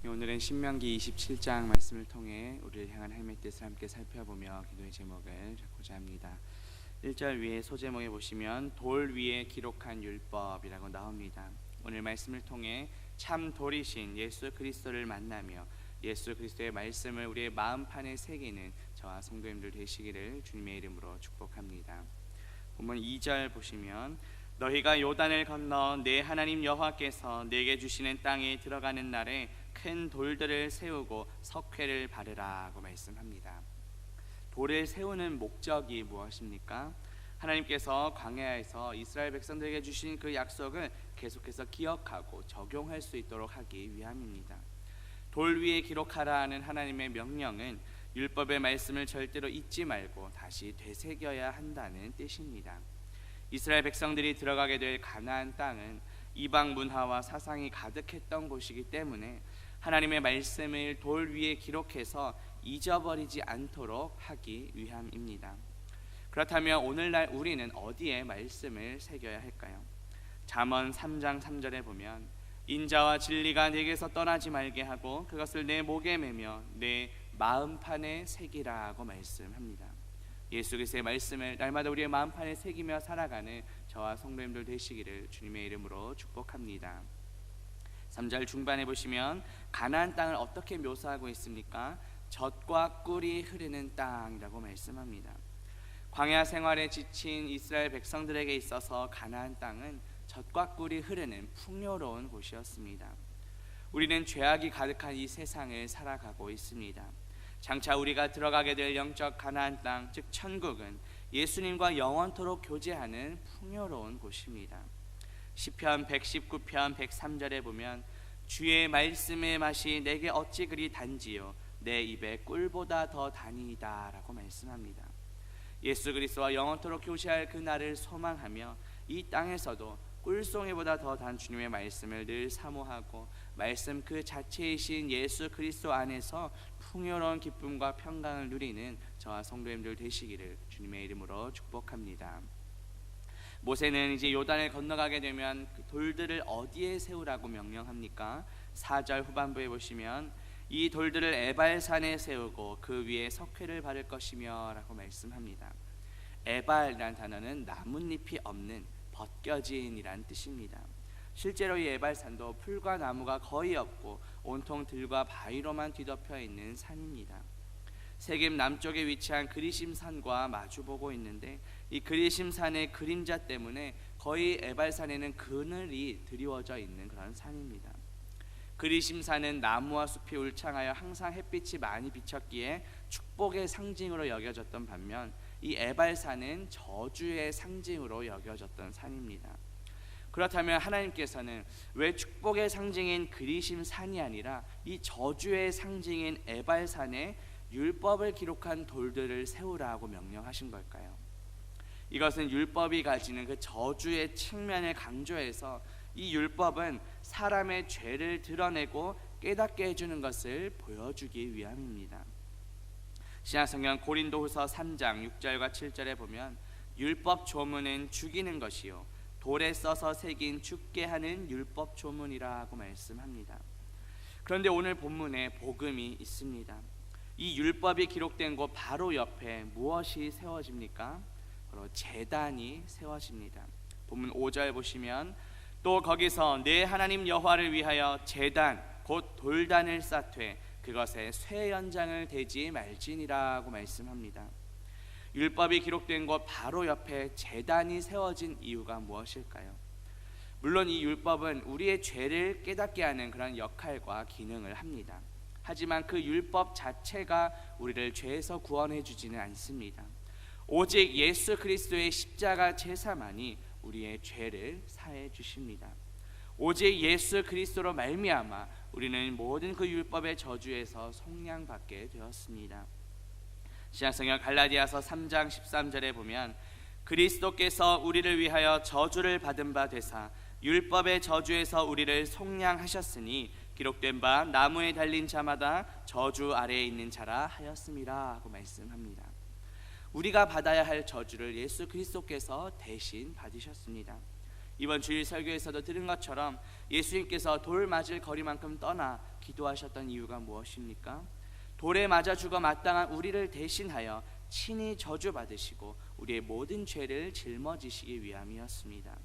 오늘은 신명기 27장 말씀을 통해 우리를 향한 하나님의 뜻을 함께 살펴보며 기도의 제목을 잡고자 합니다. 1절 위에 소제목에 보시면 돌 위에 기록한 율법이라고 나옵니다. 오늘 말씀을 통해 참 돌이신 예수 그리스도를 만나며 예수 그리스도의 말씀을 우리의 마음판에 새기는 저와 성도님들 되시기를 주님의 이름으로 축복합니다. 본문 2절 보시면 너희가 요단을 건너 내 하나님 여호와께서 내게 주시는 땅에 들어가는 날에 큰 돌들을 세우고 석회를 바르라고 말씀합니다. 돌을 세우는 목적이 무엇입니까? 하나님께서 광야에서 이스라엘 백성들에게 주신 그 약속을 계속해서 기억하고 적용할 수 있도록 하기 위함입니다. 돌 위에 기록하라는 하나님의 명령은 율법의 말씀을 절대로 잊지 말고 다시 되새겨야 한다는 뜻입니다. 이스라엘 백성들이 들어가게 될 가나안 땅은 이방 문화와 사상이 가득했던 곳이기 때문에 하나님의 말씀을 돌 위에 기록해서 잊어버리지 않도록 하기 위함입니다. 그렇다면 오늘날 우리는 어디에 말씀을 새겨야 할까요? 잠언 3장 3절에 보면 인자와 진리가 내게서 떠나지 말게 하고 그것을 내 목에 매며 내 마음판에 새기라고 말씀합니다. 예수 그리스도의 말씀을 날마다 우리의 마음판에 새기며 살아가는 저와 성도님들 되시기를 주님의 이름으로 축복합니다. 3절 중반에 보시면 가나안 땅을 어떻게 묘사하고 있습니까? 젖과 꿀이 흐르는 땅이라고 말씀합니다. 광야 생활에 지친 이스라엘 백성들에게 있어서 가나안 땅은 젖과 꿀이 흐르는 풍요로운 곳이었습니다. 우리는 죄악이 가득한 이 세상을 살아가고 있습니다. 장차 우리가 들어가게 될 영적 가나안 땅, 즉 천국은 예수님과 영원토록 교제하는 풍요로운 곳입니다. 시편 119편 103절에 보면 주의 말씀의 맛이 내게 어찌 그리 단지요 내 입에 꿀보다 더 다니이다 라고 말씀합니다. 예수 그리스도와 영원토록 교제할 그 날을 소망하며 이 땅에서도 꿀송이보다 더 단 주님의 말씀을 늘 사모하고 말씀 그 자체이신 예수 그리스도 안에서 풍요로운 기쁨과 평강을 누리는 저와 성도님들 되시기를 주님의 이름으로 축복합니다. 모세는 이제 요단을 건너가게 되면 그 돌들을 어디에 세우라고 명령합니까? 4절 후반부에 보시면 이 돌들을 에발산에 세우고 그 위에 석회를 바를 것이며 라고 말씀합니다. 에발이라는 단어는 나뭇잎이 없는 벗겨진이란 뜻입니다. 실제로 이 에발산도 풀과 나무가 거의 없고 온통 들과 바위로만 뒤덮여 있는 산입니다. 세겜 남쪽에 위치한 그리심산과 마주보고 있는데 이 그리심산의 그림자 때문에 거의 에발산에는 그늘이 드리워져 있는 그런 산입니다. 그리심산은 나무와 숲이 울창하여 항상 햇빛이 많이 비쳤기에 축복의 상징으로 여겨졌던 반면 이 에발산은 저주의 상징으로 여겨졌던 산입니다. 그렇다면 하나님께서는 왜 축복의 상징인 그리심산이 아니라 이 저주의 상징인 에발산에 율법을 기록한 돌들을 세우라고 명령하신 걸까요? 이것은 율법이 가지는 그 저주의 측면을 강조해서 이 율법은 사람의 죄를 드러내고 깨닫게 해주는 것을 보여주기 위함입니다. 신약성경 고린도후서 3장 6절과 7절에 보면 율법 조문은 죽이는 것이요 돌에 써서 새긴 죽게 하는 율법 조문이라고 말씀합니다. 그런데 오늘 본문에 복음이 있습니다. 이 율법이 기록된 곳 바로 옆에 무엇이 세워집니까? 바로 제단이 세워집니다. 본문 5절 보시면 또 거기서 내 하나님 여호와를 위하여 제단 곧 돌단을 쌓되 그것에 쇠 연장을 대지 말지니라고 말씀합니다. 율법이 기록된 곳 바로 옆에 제단이 세워진 이유가 무엇일까요? 물론 이 율법은 우리의 죄를 깨닫게 하는 그런 역할과 기능을 합니다. 하지만 그 율법 자체가 우리를 죄에서 구원해 주지는 않습니다. 오직 예수 그리스도의 십자가 제사만이 우리의 죄를 사해 주십니다. 오직 예수 그리스도로 말미암아 우리는 모든 그 율법의 저주에서 속량받게 되었습니다. 신약성경 갈라디아서 3장 13절에 보면 그리스도께서 우리를 위하여 저주를 받은 바 되사 율법의 저주에서 우리를 속량하셨으니 기록된 바 나무에 달린 자마다 저주 아래에 있는 자라 하였음이라 하고 말씀합니다. 우리가 받아야 할 저주를 예수 그리스도께서 대신 받으셨습니다. 이번 주일 설교에서도 들은 것처럼 예수님께서 돌 맞을 거리만큼 떠나 기도하셨던 이유가 무엇입니까? 돌에 맞아 죽어 마땅한 우리를 대신하여 친히 저주받으시고 우리의 모든 죄를 짊어지시기 위함이었습니다.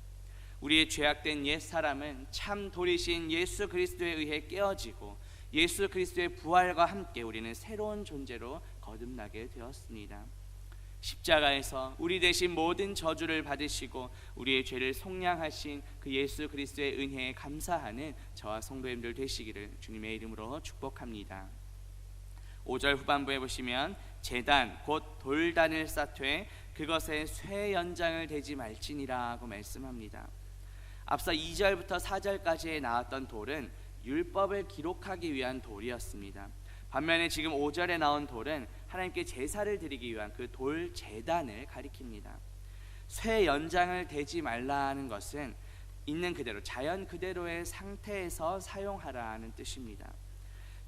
우리의 죄악된 옛사람은 참 돌이신 예수 그리스도에 의해 깨어지고 예수 그리스도의 부활과 함께 우리는 새로운 존재로 거듭나게 되었습니다. 십자가에서 우리 대신 모든 저주를 받으시고 우리의 죄를 속량하신 그 예수 그리스도의 은혜에 감사하는 저와 성도님들 되시기를 주님의 이름으로 축복합니다. 5절 후반부에 보시면 제단 곧 돌단을 쌓되 그것에 쇠 연장을 대지 말지니라고 말씀합니다. 앞서 2절부터 4절까지에 나왔던 돌은 율법을 기록하기 위한 돌이었습니다. 반면에 지금 5절에 나온 돌은 하나님께 제사를 드리기 위한 그 돌 제단을 가리킵니다. 쇠 연장을 대지 말라는 것은 있는 그대로 자연 그대로의 상태에서 사용하라는 뜻입니다.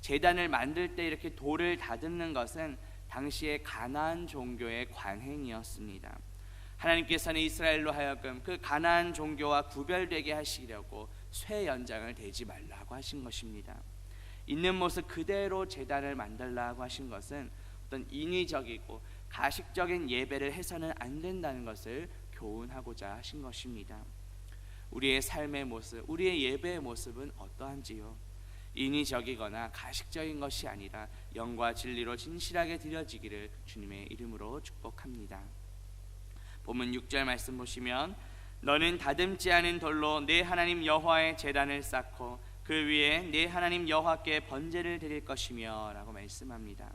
제단을 만들 때 이렇게 돌을 다듬는 것은 당시의 가나안 종교의 관행이었습니다. 하나님께서는 이스라엘로 하여금 그 가나안 종교와 구별되게 하시려고 쇠 연장을 대지 말라고 하신 것입니다. 있는 모습 그대로 제단을 만들라고 하신 것은 어떤 인위적이고 가식적인 예배를 해서는 안 된다는 것을 교훈하고자 하신 것입니다. 우리의 삶의 모습, 우리의 예배의 모습은 어떠한지요? 인위적이거나 가식적인 것이 아니라 영과 진리로 진실하게 드려지기를 주님의 이름으로 축복합니다. 본문 6절 말씀 보시면 너는 다듬지 않은 돌로 내 하나님 여호와의 제단을 쌓고 그 위에 내 하나님 여호와께 번제를 드릴 것이며 라고 말씀합니다.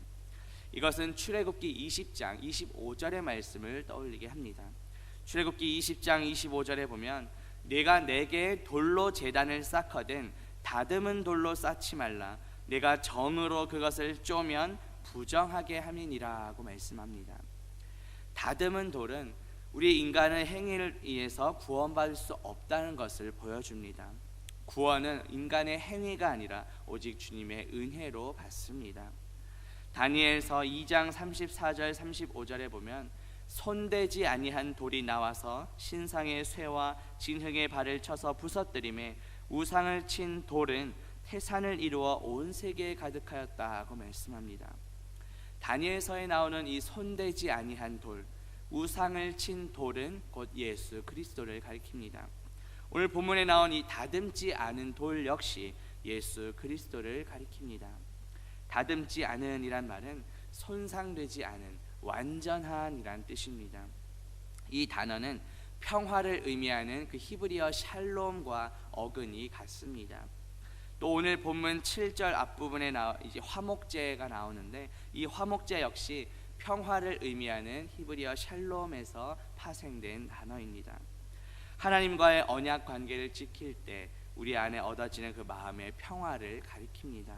이것은 출애굽기 20장 25절의 말씀을 떠올리게 합니다. 출애굽기 20장 25절에 보면 내가 내게 돌로 제단을 쌓거든 다듬은 돌로 쌓지 말라 내가 정으로 그것을 쪼면 부정하게 함이니라 하고 말씀합니다. 다듬은 돌은 우리 인간의 행위를 의해서 구원받을 수 없다는 것을 보여줍니다. 구원은 인간의 행위가 아니라 오직 주님의 은혜로 받습니다. 다니엘서 2장 34절 35절에 보면 손대지 아니한 돌이 나와서 신상의 쇠와 진흙의 발을 쳐서 부서뜨림에 우상을 친 돌은 태산을 이루어 온 세계에 가득하였다 하고 말씀합니다. 다니엘서에 나오는 이 손대지 아니한 돌, 우상을 친 돌은 곧 예수 그리스도를 가리킵니다. 오늘 본문에 나온 이 다듬지 않은 돌 역시 예수 그리스도를 가리킵니다. 다듬지 않은 이란 말은 손상되지 않은 완전한 이란 뜻입니다. 이 단어는 평화를 의미하는 그 히브리어 샬롬과 어근이 같습니다. 또 오늘 본문 7절 앞부분에 이제 화목제가 나오는데 이 화목제 역시 평화를 의미하는 히브리어 샬롬에서 파생된 단어입니다. 하나님과의 언약 관계를 지킬 때 우리 안에 얻어지는 그 마음의 평화를 가리킵니다.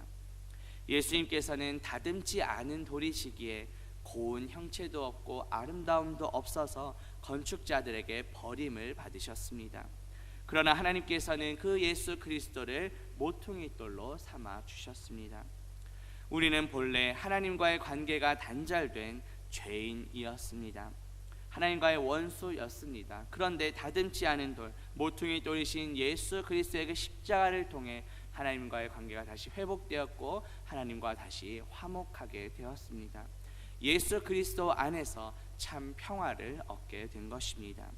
예수님께서는 다듬지 않은 돌이시기에 고운 형체도 없고 아름다움도 없어서 건축자들에게 버림을 받으셨습니다. 그러나 하나님께서는 그 예수 그리스도를 모퉁이 돌로 삼아 주셨습니다. 우리는 본래 하나님과의 관계가 단절된 죄인이었습니다. 하나님과의 원수였습니다. 그런데 다듬지 않은 돌, 모퉁이 돌이신 예수 그리스도의 그 십자가를 통해 하나님과의 관계가 다시 회복되었고 하나님과 다시 화목하게 되었습니다. 예수 그리스도 안에서 참 평화를 얻게 된 것입니다.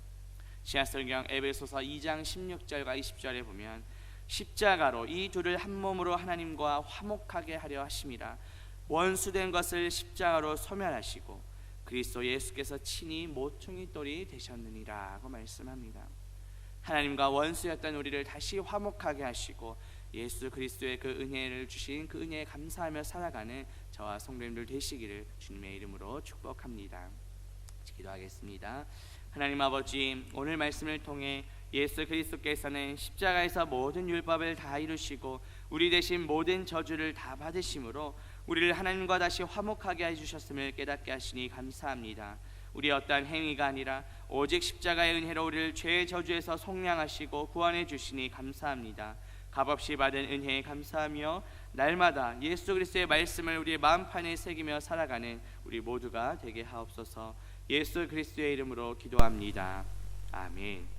신약성경 에베소서 2장 16절과 20절에 보면 십자가로 이 둘을 한 몸으로 하나님과 화목하게 하려 하심이라 원수된 것을 십자가로 소멸하시고 그리스도 예수께서 친히 모퉁이 돌이 되셨느니라 하고 말씀합니다. 하나님과 원수였던 우리를 다시 화목하게 하시고 예수 그리스도의 그 은혜를 주신 그 은혜에 감사하며 살아가는 저와 성도님들 되시기를 주님의 이름으로 축복합니다. 기도하겠습니다. 하나님 아버지, 오늘 말씀을 통해 예수 그리스도께서는 십자가에서 모든 율법을 다 이루시고 우리 대신 모든 저주를 다 받으심으로 우리를 하나님과 다시 화목하게 해주셨음을 깨닫게 하시니 감사합니다. 우리의 어떠한 행위가 아니라 오직 십자가의 은혜로 우리를 죄의 저주에서 속량하시고 구원해 주시니 감사합니다. 값없이 받은 은혜에 감사하며 날마다 예수 그리스도의 말씀을 우리의 마음판에 새기며 살아가는 우리 모두가 되게 하옵소서. 예수 그리스도의 이름으로 기도합니다. 아멘.